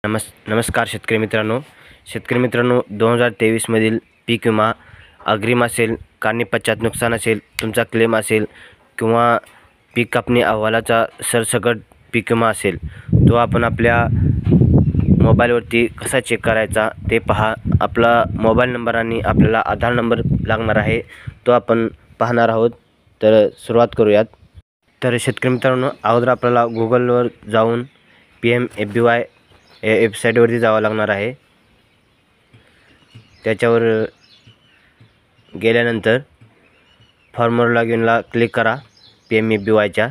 नमस्कार शेतकरी मित्रांनो 2023 मधील पीक विमा अग्रिम असेल, काढणी पश्चात नुकसान असेल, तुमचा क्लेम असेल किंवा पीक कापणी अहवालाचा सरसकट पीक विमा असेल, तो आपण आपल्या मोबाईलवरती कसा चेक करायचा ते पहा. आपला मोबाईल नंबर आणि आपल्याला आधार नंबर लागणार आहे, तो आपण पाहणार आहोत. तर सुरुवात करूयात. तर शेतकरी मित्रांनो, अगोदर आपल्याला गुगलवर जाऊन PMFBY या वेबसाईटवरती जावं लागणार आहे. त्याच्यावर गेल्यानंतर फॉर्मर लॉगिनला क्लिक करा. PMFBYच्या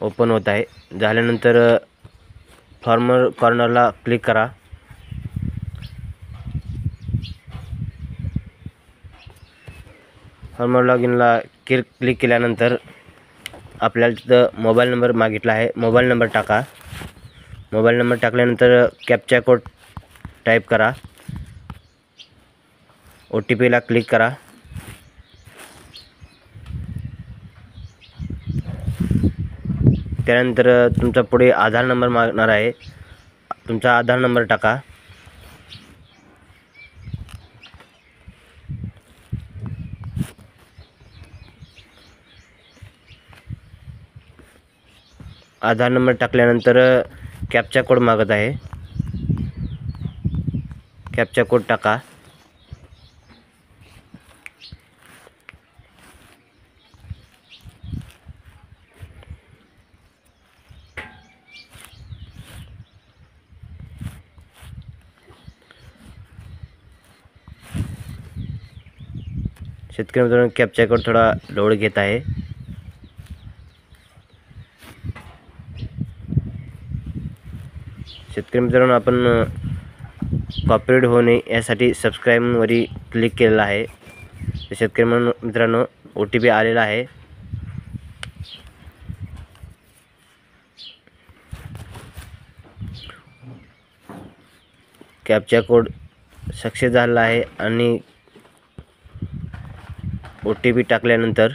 ओपन होत आहे. झाल्यानंतर फॉर्मर कॉर्नरला क्लिक करा. फॉर्मर लॉगिनला क्लिक केल्यानंतर आपल्याला तिथं मोबाईल नंबर मागितला आहे. मोबाईल नंबर टाका. मोबाईल नंबर टाकल्यानंतर कॅप्चा कोड टाईप करा. OTPला क्लिक करा. त्यानंतर तुमचा पुढे आधार नंबर मागणार आहे. तुमचा आधार नंबर टाका. आधार नंबर टाकल्यानंतर कॅप्चा कोड मागत आहे. कॅप्चा कोड टाका. शेतकरी मित्रांनो, कॅप्चा कोड थोडा लोड घेत आहे. शेतकरी मित्रांनो, आपण कॉपीराइट होऊ नये यासाठी सबस्क्राईबवरही क्लिक केलेलं आहे. शेतकरी मित्रांनो, OTP आलेला आहे. कॅप्चा कोड सक्सेस झाला आहे आणि OTP टाकल्यानंतर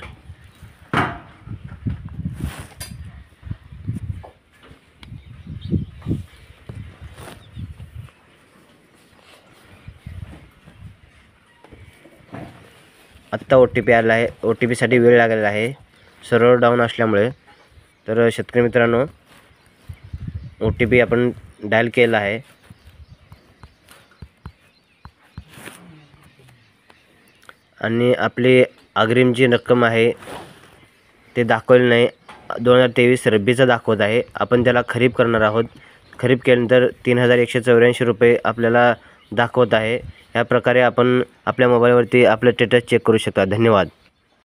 आत्ता OTP आला आहे. OTPसाठी वेळ लागलेला आहे, सर्व्हर डाऊन असल्यामुळे. तर शेतकरी मित्रांनो, OTP आपण डायल केला आहे. आणि आपली अग्रिम जी रक्कम आहे ते दाखवले नाही. 2023 रब्बीचा दाखवत आहे. आपण त्याला खरीप करणार आहोत. खरीप केल्यानंतर 3184 रुपये आपल्याला दाखवत आहे. या प्रकारे आपण आपल्या मोबाईलवरती आपलं स्टेटस चेक करू शकता. धन्यवाद.